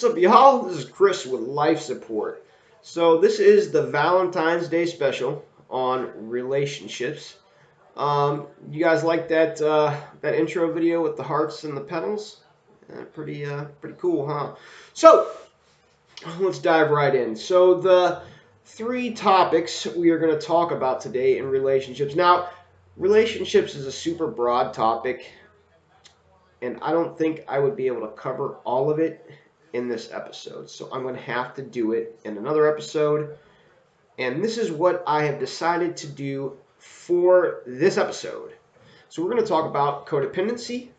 What's up, y'all? This is Chris with Life Support. So this is the Valentine's Day special on relationships. You guys like that intro video with the hearts and the petals? Pretty cool, huh? So let's dive right in. So the three topics we are going to talk about today in relationships. Now, relationships is a super broad topic, and I don't think I would be able to cover all of it in this episode. So I'm going to have to do it in another episode. And this is what I have decided to do for this episode. So we're going to talk about codependency,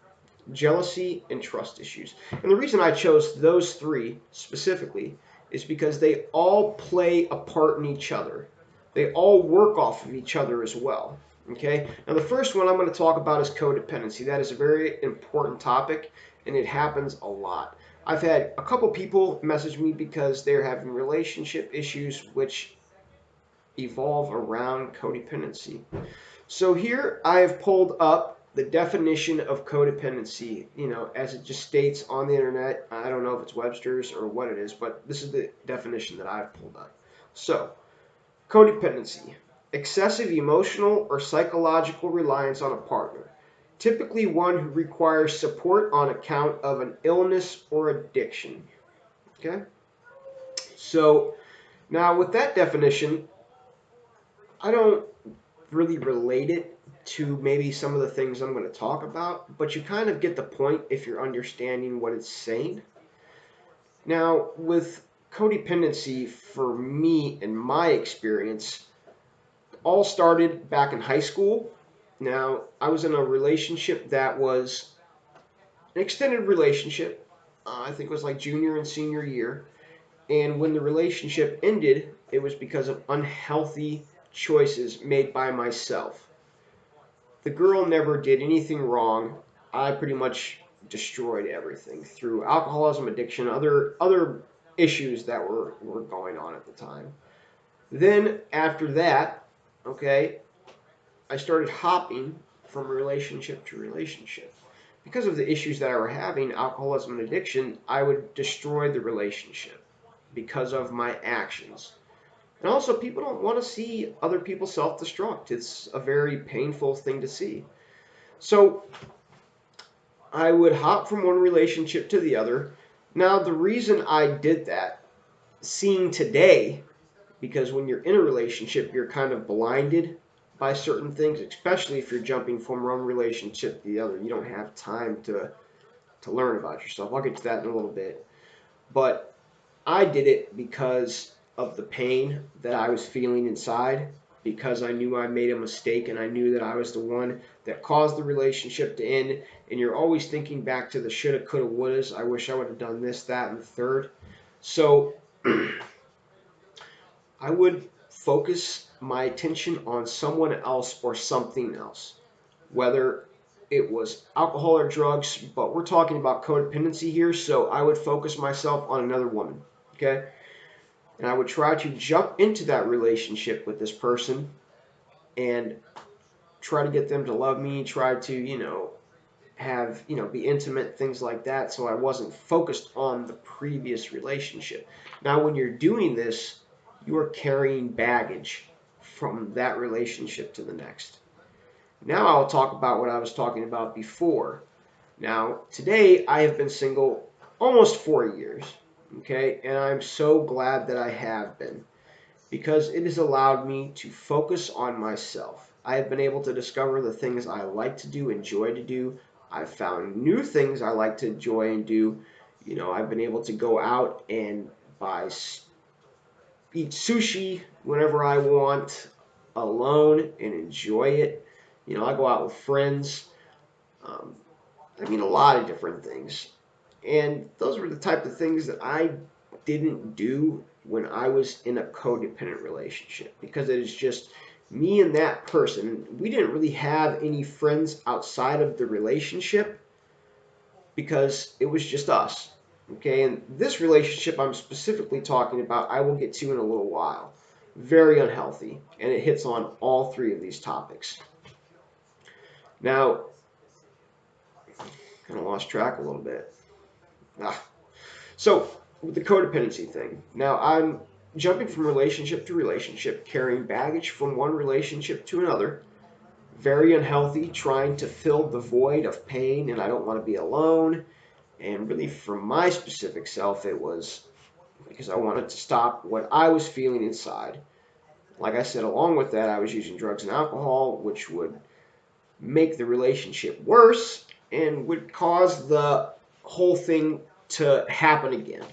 jealousy, and trust issues. And the reason I chose those three specifically is because they all play a part in each other. They all work off of each other as well. Okay. Now the first one I'm going to talk about is codependency. That is a very important topic, and it happens a lot. I've had a couple people message me because they're having relationship issues which evolve around codependency. So here I have pulled up the definition of codependency, as it just states on the internet. I don't know if it's Webster's or what it is, but this is the definition that I've pulled up. So, codependency, excessive emotional or psychological reliance on a partner, typically one who requires support on account of an illness or addiction. Okay? So, now with that definition, I don't really relate it to maybe some of the things I'm going to talk about, but you kind of get the point if you're understanding what it's saying. Now, with codependency, for me, in my experience, all started back in high school. Now, I was in a relationship that was an extended relationship. I think it was like junior and senior year. And when the relationship ended, it was because of unhealthy choices made by myself. The girl never did anything wrong. I pretty much destroyed everything through alcoholism, addiction, other issues that were going on at the time. Then after that, okay, I started hopping from relationship to relationship. Because of the issues that I were having, alcoholism and addiction, I would destroy the relationship because of my actions. And also, people don't want to see other people self destruct. It's a very painful thing to see. So, I would hop from one relationship to the other. Now, the reason I did that, seeing today, because when you're in a relationship, you're kind of blinded by certain things, especially if you're jumping from one relationship to the other. You don't have time to learn about yourself. I'll get to that in a little bit. But I did it because of the pain that I was feeling inside, because I knew I made a mistake and I knew that I was the one that caused the relationship to end. And you're always thinking back to the shoulda, coulda, wouldas. I wish I would have done this, that, and the third. So I would focus my attention on someone else or something else, whether it was alcohol or drugs, but we're talking about codependency here, so I would focus myself on another woman, okay? And I would try to jump into that relationship with this person and try to get them to love me, try to, have, be intimate, things like that, so I wasn't focused on the previous relationship. Now, when you're doing this, you are carrying baggage from that relationship to the next. Now I'll talk about what I was talking about before. Now, today I have been single almost 4 years, okay? And I'm so glad that I have been, because it has allowed me to focus on myself. I have been able to discover the things I like to do, enjoy to do. I've found new things I like to enjoy and do. I've been able to go out and eat sushi whenever I want alone and enjoy it. I go out with friends. Um, a lot of different things. And those were the type of things that I didn't do when I was in a codependent relationship, because it is just me and that person. We didn't really have any friends outside of the relationship because it was just us. Okay, and this relationship I'm specifically talking about, I will get to in a little while. Very unhealthy, and it hits on all three of these topics. Now, kind of lost track a little bit. Ah. So, with the codependency thing. Now I'm jumping from relationship to relationship, carrying baggage from one relationship to another, very unhealthy, trying to fill the void of pain, and I don't want to be alone. And really, for my specific self, it was because I wanted to stop what I was feeling inside. Like I said, along with that, I was using drugs and alcohol, which would make the relationship worse and would cause the whole thing to happen again.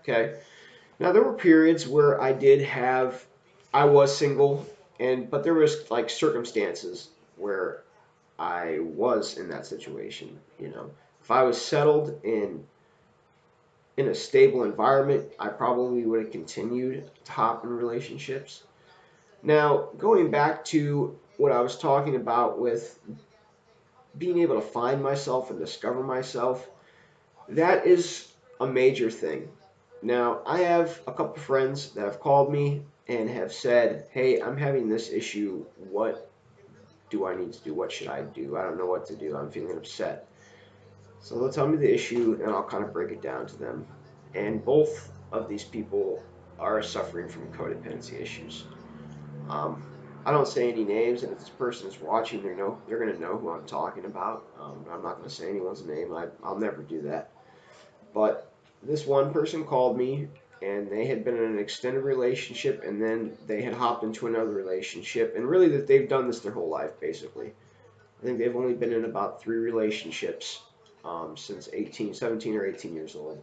Okay. Now there were periods where I was single, but there was like circumstances where I was in that situation. If I was settled in a stable environment, I probably would have continued to hop in relationships. Now, going back to what I was talking about with being able to find myself and discover myself, that is a major thing. Now, I have a couple friends that have called me and have said, "Hey, I'm having this issue. What do I need to do? What should I do? I don't know what to do. I'm feeling upset." So they'll tell me the issue, and I'll kind of break it down to them. And both of these people are suffering from codependency issues. Um, I don't say any names, and if this person is watching, they're going to know who I'm talking about. I'm not going to say anyone's name. I'll never do that. But this one person called me, and they had been in an extended relationship, and then they had hopped into another relationship, and really that they've done this their whole life, basically. I think they've only been in about 3 relationships since 18, 17 or 18 years old.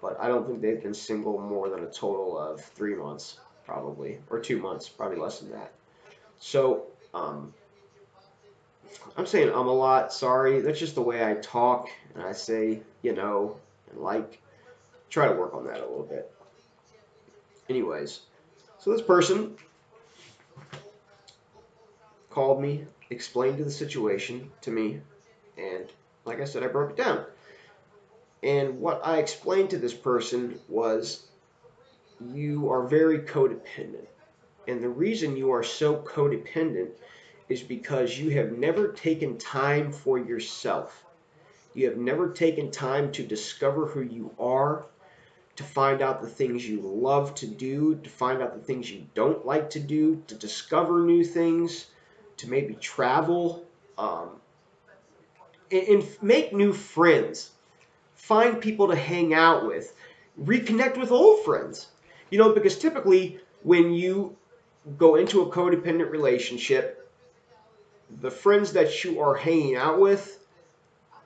But I don't think they've been single more than a total of 3 months, probably, or 2 months, probably less than that. So um, I'm saying I'm a lot. Sorry, that's just the way I talk, and I say, and like, try to work on that a little bit. Anyways, so this person called me, explained the situation to me, and like I said, I broke it down. And what I explained to this person was, you are very codependent. And the reason you are so codependent is because you have never taken time for yourself. You have never taken time to discover who you are, to find out the things you love to do, to find out the things you don't like to do, to discover new things, to maybe travel, and make new friends. Find people to hang out with, reconnect with old friends. Because typically when you go into a codependent relationship, the friends that you are hanging out with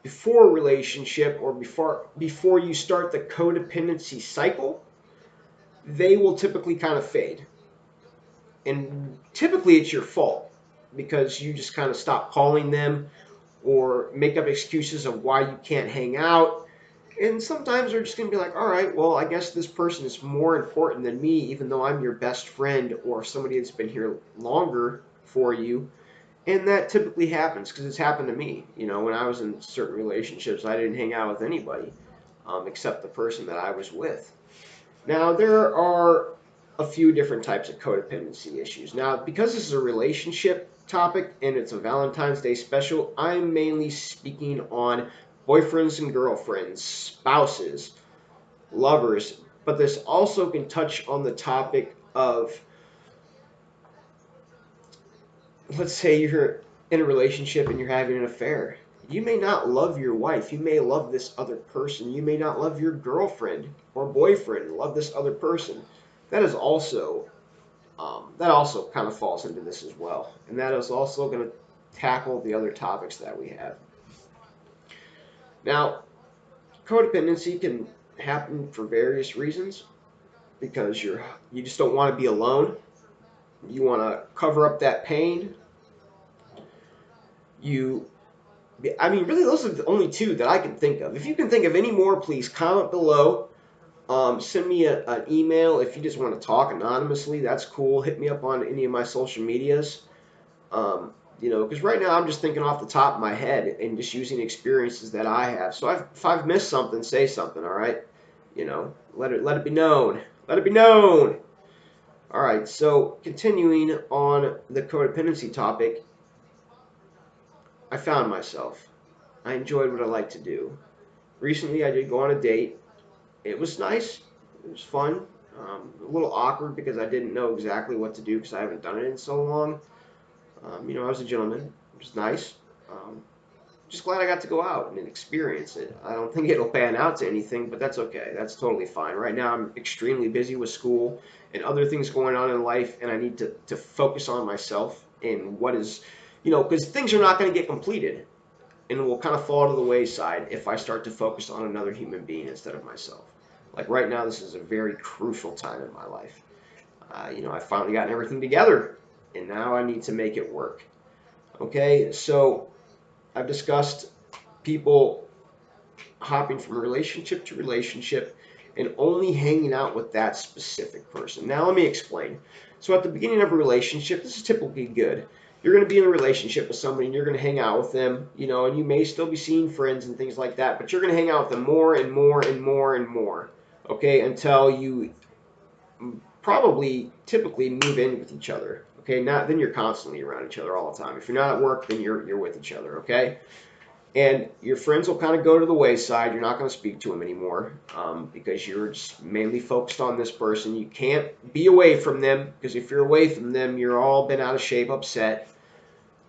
before a relationship or before you start the codependency cycle, they will typically kind of fade. And typically it's your fault because you just kind of stop calling them or make up excuses of why you can't hang out. And sometimes they're just going to be like, all right, well, I guess this person is more important than me, even though I'm your best friend or somebody that's been here longer for you. And that typically happens because it's happened to me. When I was in certain relationships, I didn't hang out with anybody except the person that I was with. Now, there are a few different types of codependency issues. Now, because this is a relationship topic and it's a Valentine's Day special, I'm mainly speaking on boyfriends and girlfriends, spouses, lovers, but this also can touch on the topic of, let's say you're in a relationship and you're having an affair. You may not love your wife. You may love this other person. You may not love your girlfriend or boyfriend. Love this other person. That is also that also kind of falls into this as well, and that is also going to tackle the other topics that we have. Now, codependency can happen for various reasons because you just don't want to be alone. You want to cover up that pain. You I mean, really, those are the only two that I can think of. If you can think of any more, please comment below. Send me an email if you just want to talk anonymously. That's cool. Hit me up on any of my social medias. Because right now I'm just thinking off the top of my head and just using experiences that I have. So if I've missed something, say something. All right. Let it be known. Let it be known. All right. So continuing on the codependency topic, I found myself. I enjoyed what I like to do. Recently, I did go on a date, it was nice. It was fun. A little awkward because I didn't know exactly what to do because I haven't done it in so long. I was a gentleman. It was nice. Um, just glad I got to go out and experience it. I don't think it'll pan out to anything, but that's okay. That's totally fine. Right now, I'm extremely busy with school and other things going on in life, and I need to focus on myself and what is, because things are not going to get completed and will kind of fall to the wayside if I start to focus on another human being instead of myself. Like right now, this is a very crucial time in my life. I've finally gotten everything together, and now I need to make it work. Okay, so I've discussed people hopping from relationship to relationship and only hanging out with that specific person. Now, let me explain. So, at the beginning of a relationship, this is typically good. You're going to be in a relationship with somebody and you're going to hang out with them, and you may still be seeing friends and things like that, but you're going to hang out with them more and more and more and more, okay, until you probably typically move in with each other. Okay, not then you're constantly around each other all the time. If you're not at work, then you're with each other. Okay, and your friends will kind of go to the wayside. You're not going to speak to them anymore because you're just mainly focused on this person. You can't be away from them because if you're away from them, you're all been out of shape, upset.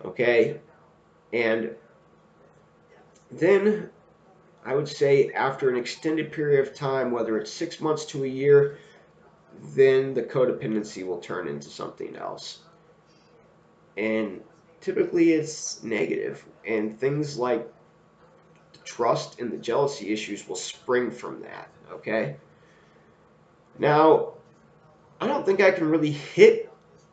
Okay, and then I would say after an extended period of time, whether it's 6 months to a year, then the codependency will turn into something else. And typically it's negative, and things like the trust and the jealousy issues will spring from that. Okay, now I don't think I can really hit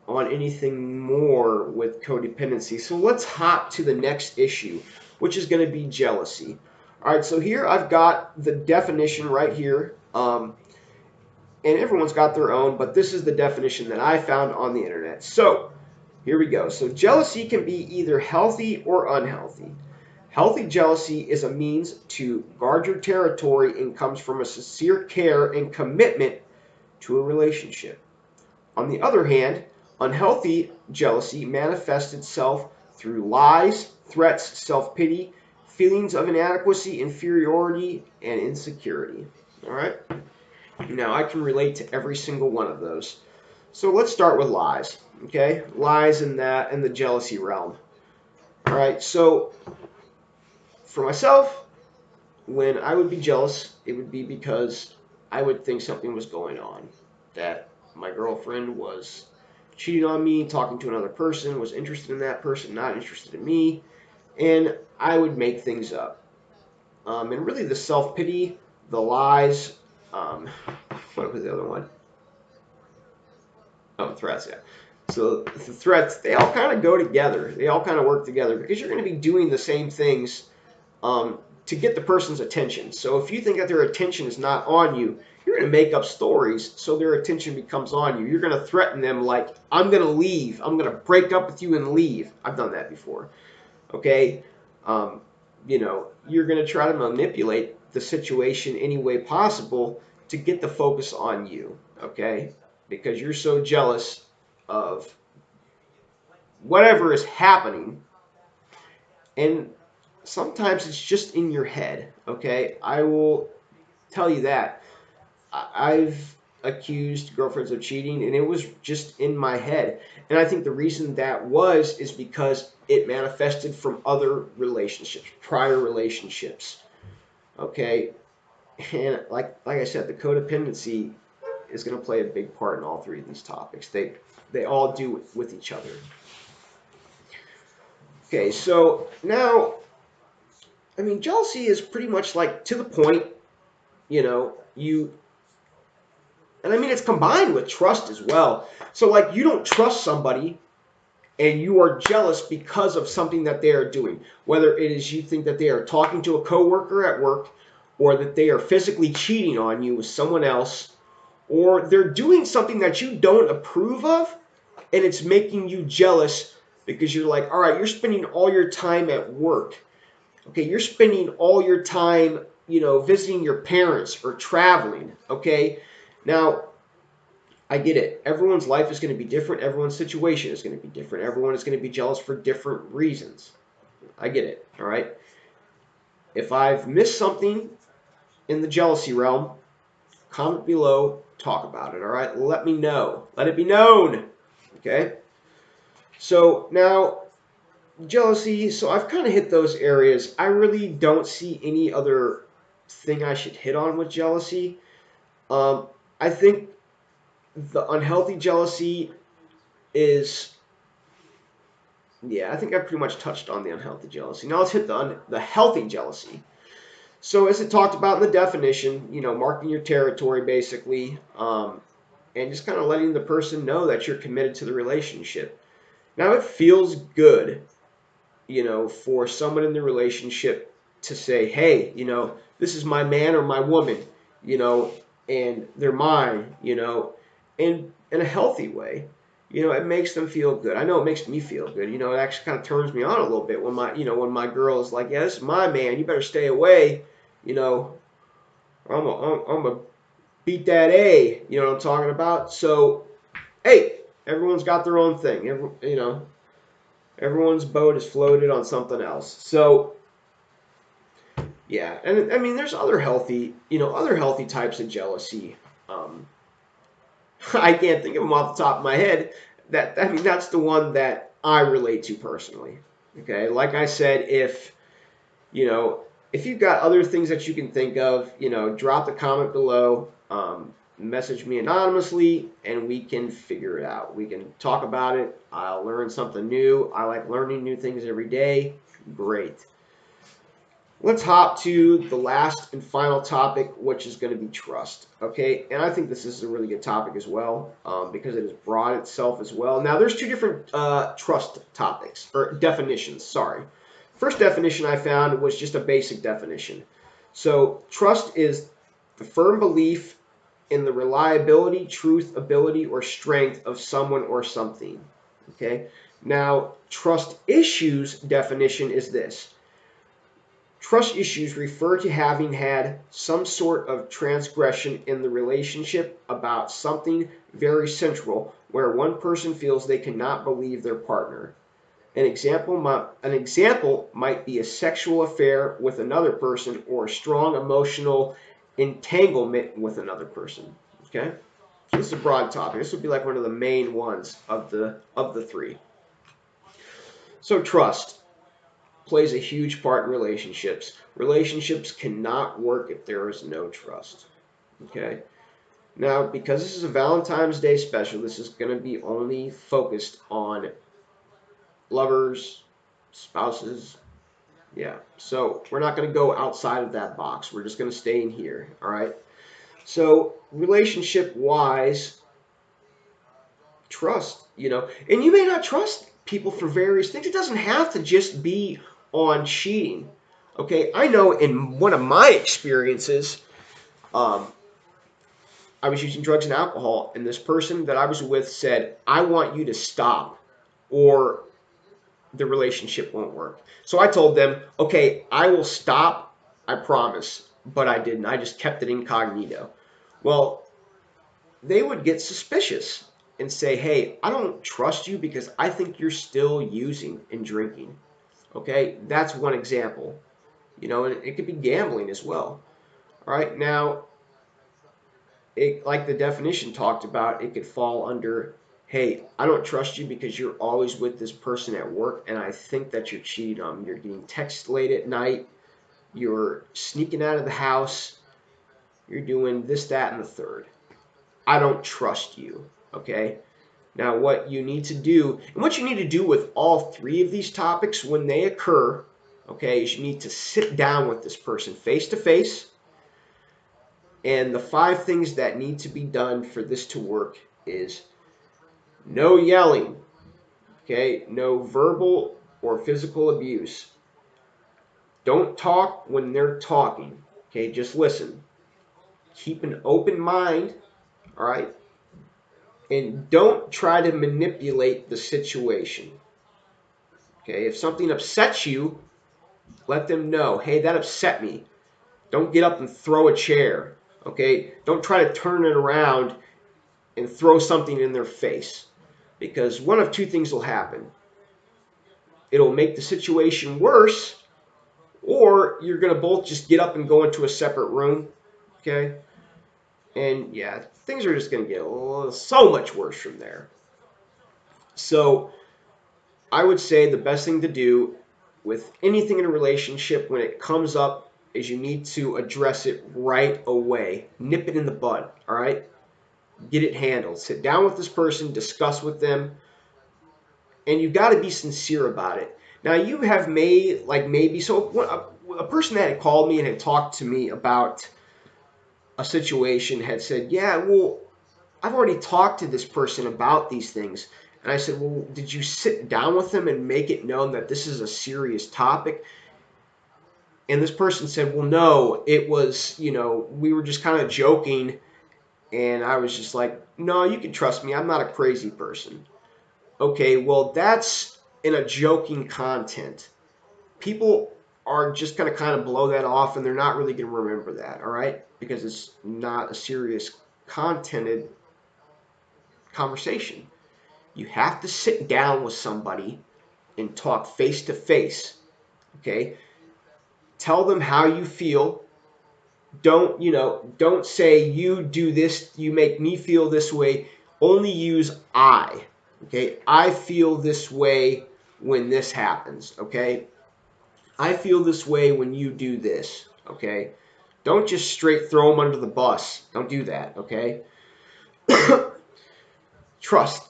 on anything more with codependency, so let's hop to the next issue, which is going to be jealousy. All right, so here I've got the definition right here, and everyone's got their own, but this is the definition that I found on the internet. So here we go. So jealousy can be either healthy or unhealthy. Healthy jealousy is a means to guard your territory and comes from a sincere care and commitment to a relationship. On the other hand, unhealthy jealousy manifests itself through lies, threats, self pity, feelings of inadequacy, inferiority, and insecurity. All right? Now, I can relate to every single one of those. So let's start with lies. Okay? Lies in the jealousy realm. All right? So for myself, when I would be jealous, it would be because I would think something was going on, that my girlfriend was cheating on me, talking to another person, was interested in that person, not interested in me, and I would make things up. And really, the self pity, the lies, um, what was the other one? Oh, threats, yeah. So the threats, they all kind of go together. They all kind of work together because you're going to be doing the same things to get the person's attention. So if you think that their attention is not on you, you're going to make up stories so their attention becomes on you. You're going to threaten them like, I'm going to leave. I'm going to break up with you and leave. I've done that before. Okay? Um, you're going to try to manipulate the situation any way possible to get the focus on you. Okay? Because you're so jealous of whatever is happening. And sometimes it's just in your head, okay? I will tell you that. I've accused girlfriends of cheating, and it was just in my head. And I think the reason that was is because it manifested from other relationships, prior relationships, okay? And like I said, the codependency is going to play a big part in all three of these topics. They all do with each other. Okay, so now I mean, jealousy is pretty much like to the point, you, and I mean, it's combined with trust as well. So, like, you don't trust somebody and you are jealous because of something that they are doing. Whether it is you think that they are talking to a coworker at work, or that they are physically cheating on you with someone else, or they're doing something that you don't approve of, and it's making you jealous because you're like, all right, you're spending all your time at work. Okay, you're spending all your time, visiting your parents or traveling. Okay, now I get it. Everyone's life is going to be different. Everyone's situation is going to be different. Everyone is going to be jealous for different reasons. I get it. All right. If I've missed something in the jealousy realm, comment below, talk about it, all right? Let me know. Let it be known, okay? So now, jealousy, so I've kind of hit those areas. I really don't see any other thing I should hit on with jealousy. I think the unhealthy jealousy is, yeah, I think I've pretty much touched on the unhealthy jealousy. Now let's hit the healthy jealousy. So as it talked about in the definition, marking your territory basically, and just kind of letting the person know that you're committed to the relationship. Now it feels good, for someone in the relationship to say, hey, this is my man or my woman, you know, and they're mine, in a healthy way. It makes them feel good. I know it makes me feel good. It actually kind of turns me on a little bit when my girl is like, yeah, this is my man. You better stay away, you know, or I'm gonna beat that A. You know what I'm talking about? So, hey, everyone's got their own thing. Everyone's boat is floated on something else. So, yeah, and I mean, there's other healthy types of jealousy. Um, I can't think of them off the top of my head. That's the one that I relate to personally. Okay, like I said, you know if you've got other things that you can think of, drop the comment below. Message me anonymously, and we can figure it out. We can talk about it. I'll learn something new. I like learning new things every day. Great. Let's hop to the last and final topic, which is going to be trust. Okay, and I think this is a really good topic as well, because it is broad itself as well. Now, there's two different trust topics or definitions. Sorry. First definition I found was just a basic definition. So, trust is the firm belief in the reliability, truth, ability, or strength of someone or something. Okay. Now, trust issues definition is this. Trust issues refer to having had some sort of transgression in the relationship about something very central where one person feels they cannot believe their partner. An example might be a sexual affair with another person or a strong emotional entanglement with another person. Okay? So this is a broad topic. This would be like one of the main ones of the three. So trust plays a huge part in relationships. Relationships cannot work if there is no trust. Okay? Now, because this is a Valentine's Day special, this is going to be only focused on lovers, spouses. Yeah. So we're not going to go outside of that box. We're just going to stay in here. All right? So, relationship wise, trust, and you may not trust people for various things. It doesn't have to just be on cheating. Okay, I know in one of my experiences, um, I was using drugs and alcohol, and this person that I was with said, I want you to stop, or the relationship won't work. So I told them, okay, I will stop, I promise, but I didn't. I just kept it incognito. Well, they would get suspicious and say, hey, I don't trust you because I think you're still using and drinking. Okay, that's one example. And it could be gambling as well. All right, now, like the definition talked about, it could fall under, hey, I don't trust you because you're always with this person at work, and I think that you're cheating on me. You're getting texts late at night, you're sneaking out of the house, you're doing this, that, and the third. I don't trust you. Okay, now, what you need to do, and what you need to do with all three of these topics when they occur, okay, is you need to sit down with this person face to face. And the 5 things that need to be done for this to work is no yelling, okay, no verbal or physical abuse. Don't talk when they're talking, okay, just listen. Keep an open mind, all right, and don't try to manipulate the situation. Okay, if something upsets you, let them know, hey, that upset me. Don't get up and throw a chair. Okay, don't try to turn it around and throw something in their face, because one of two things will happen. It'll make the situation worse, or you're going to both just get up and go into a separate room. Okay, And yeah, things are just going to get so much worse from there. So I would say the best thing to do with anything in a relationship when it comes up is you need to address it right away. Nip it in the bud, all right? Get it handled. Sit down with this person, discuss with them, and you've got to be sincere about it. Now, you have made, like, maybe, so a person that had called me and had talked to me about a situation had said, yeah, well, I've already talked to this person about these things. And I said, well, did you sit down with them and make it known that this is a serious topic? And this person said, well, no, it was, we were just kind of joking. And I was just like, no, you can trust me. I'm not a crazy person. Okay, well, that's in a joking content. People are just going to kind of blow that off and they're not really going to remember that, all right? Because it's not a serious contented conversation. You have to sit down with somebody and talk face to face. Okay? Tell them how you feel. Don't say you do this, you make me feel this way. Only use I. Okay? I feel this way when this happens. Okay? I feel this way when you do this. Okay? Don't just straight throw them under the bus. Don't do that. Okay? Trust.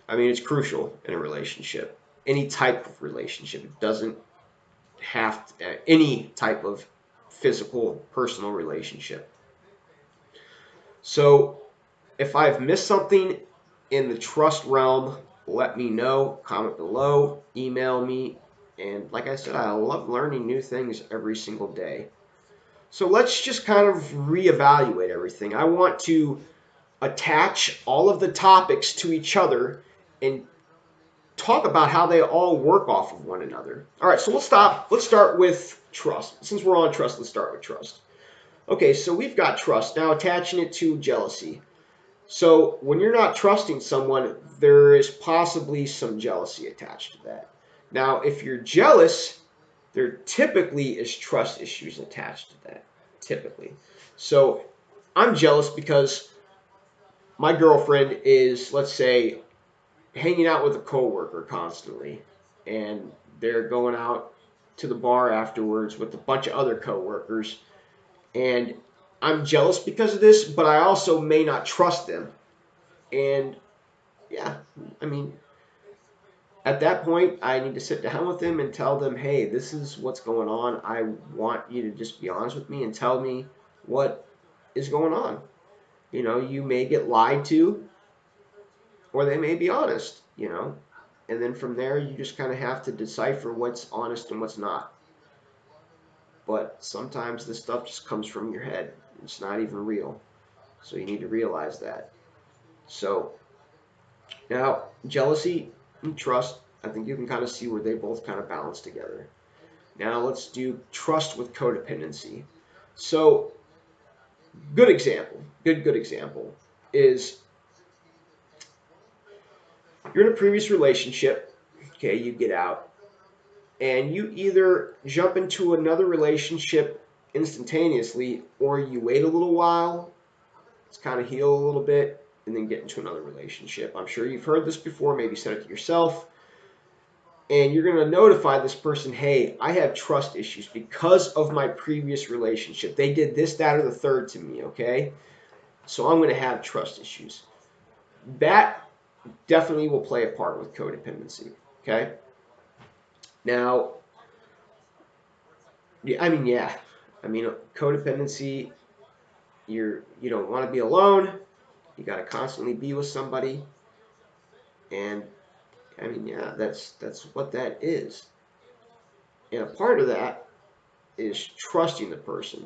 I mean, it's crucial in a relationship. Any type of relationship. It doesn't have any type of physical, personal relationship. So if I've missed something in the trust realm, let me know. Comment below, email me. And like I said, I love learning new things every single day. So let's just kind of reevaluate everything. I want to attach all of the topics to each other and talk about how they all work off of one another. All right, so let's start with trust. Since we're on trust, let's start with trust. Okay, so we've got trust. Now attaching it to jealousy. So when you're not trusting someone, there is possibly some jealousy attached to that. Now, if you're jealous, there typically is trust issues attached to that. Typically. So I'm jealous because my girlfriend is, let's say, hanging out with a coworker constantly, and they're going out to the bar afterwards with a bunch of other coworkers, and I'm jealous because of this, but I also may not trust them. And yeah, I mean, at that point, I need to sit down with them and tell them, hey, this is what's going on. I want you to just be honest with me and tell me what is going on. You may get lied to, or they may be honest. And then from there, you just kind of have to decipher what's honest and what's not. But sometimes this stuff just comes from your head. It's not even real. So you need to realize that. So now, jealousy and trust, I think you can kind of see where they both kind of balance together. Now let's do trust with codependency. So, good example, good example is you're in a previous relationship, okay, you get out, and you either jump into another relationship instantaneously or you wait a little while, it's kind of heal a little bit, and then get into another relationship. I'm sure you've heard this before, maybe said it to yourself. And you're going to notify this person, hey, I have trust issues because of my previous relationship. They did this, that, or the third to me, okay? So I'm going to have trust issues. That definitely will play a part with codependency, okay? Now, yeah. Codependency, you don't want to be alone. You got to constantly be with somebody. And yeah, that's what that is. And a part of that is trusting the person,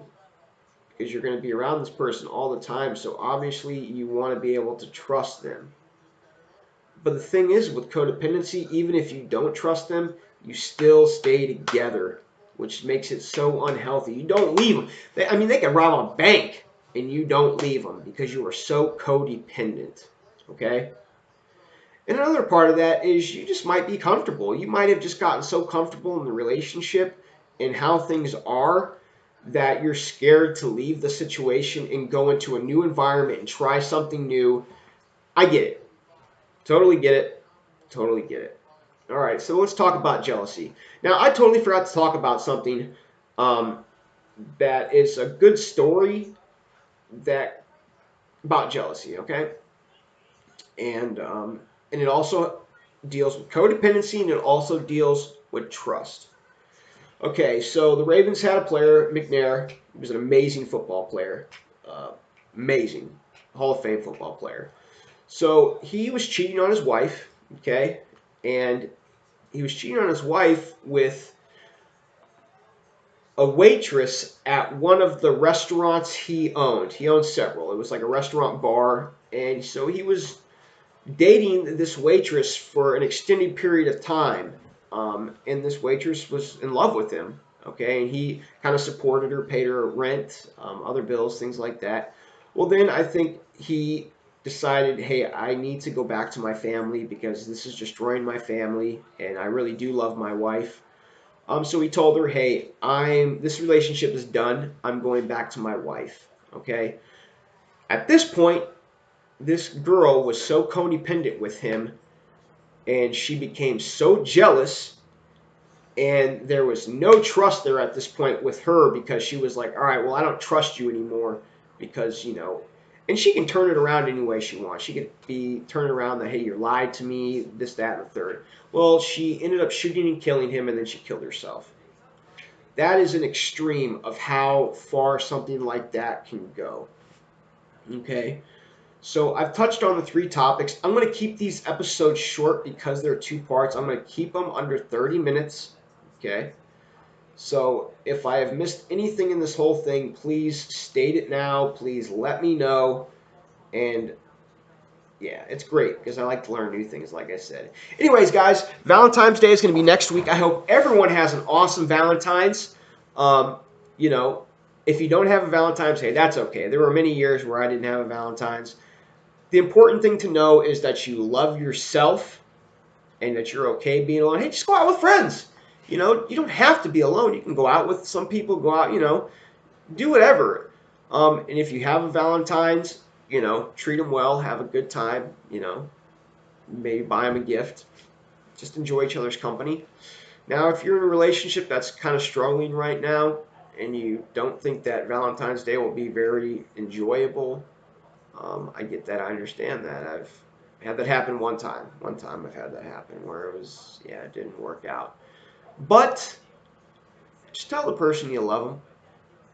because you're going to be around this person all the time. So obviously you want to be able to trust them. But the thing is with codependency, even if you don't trust them, you still stay together, which makes it so unhealthy. You don't leave them. They can rob a bank and you don't leave them because you are so codependent. Okay? And another part of that is you just might be comfortable. You might have just gotten so comfortable in the relationship and how things are that you're scared to leave the situation and go into a new environment and try something new. I get it. Totally get it. Totally get it. All right, so let's talk about jealousy. Now, I totally forgot to talk about something um, that is a good story that about jealousy. Okay, and it also deals with codependency and it also deals with trust. Okay, so the Ravens had a player, McNair. He was an amazing football player, uh, amazing Hall of Fame football player. So he was cheating on his wife. Okay, and he was cheating on his wife with a waitress at one of the restaurants he owned. He owned several. It was like a restaurant bar, and so he was dating this waitress for an extended period of time. And this waitress was in love with him. Okay, and he kind of supported her, paid her rent, other bills, things like that. Well, then I think he decided, hey, I need to go back to my family because this is destroying my family, and I really do love my wife. So he told her, hey, I'm this relationship is done. I'm going back to my wife. Okay. At this point, this girl was so codependent with him and she became so jealous and there was no trust there at this point with her because she was like, all right, well, I don't trust you anymore because, and she can turn it around any way she wants. She could be turning around that, hey, you lied to me, this, that, and the third. Well, she ended up shooting and killing him and then she killed herself. That is an extreme of how far something like that can go. Okay. So I've touched on the three topics. I'm going to keep these episodes short because they're two parts. I'm going to keep them under 30 minutes. Okay. So if I have missed anything in this whole thing, please state it now. Please let me know. And yeah, it's great because I like to learn new things, like I said. Anyways, guys, Valentine's Day is going to be next week. I hope everyone has an awesome Valentine's. Um, you know, if you don't have a Valentine's, hey, that's okay. There were many years where I didn't have a Valentine's. The important thing to know is that you love yourself and that you're okay being alone. Hey, just go out with friends. You don't have to be alone. You can go out with some people, go out, do whatever. And if you have a Valentine's, treat them well, have a good time, maybe buy them a gift. Just enjoy each other's company. Now, if you're in a relationship that's kind of struggling right now and you don't think that Valentine's Day will be very enjoyable, I get that. I understand that. I've had that happen one time. One time I've had that happen where it didn't work out. But just tell the person you love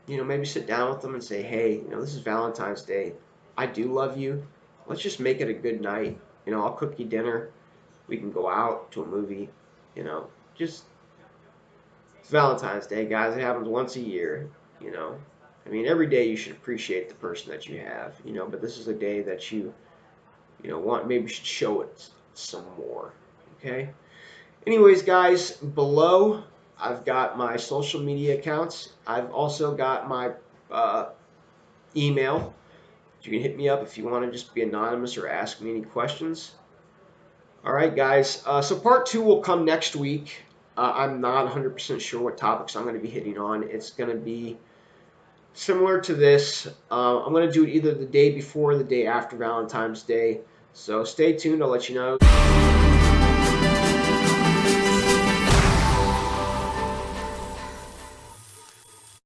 them. Maybe sit down with them and say, hey, this is Valentine's Day. I do love you. Let's just make it a good night. I'll cook you dinner. We can go out to a movie. Just it's Valentine's Day, guys. It happens once a year. You know, I mean, every day you should appreciate the person that you have. But this is a day that want maybe should show it some more. Okay. Anyways, guys, below I've got my social media accounts. I've also got my email. You can hit me up if you want to just be anonymous or ask me any questions. All right, guys. So part two will come next week. I'm not 100% sure what topics I'm going to be hitting on. It's going to be similar to this. I'm going to do it either the day before or the day after Valentine's Day. So stay tuned. I'll let you know.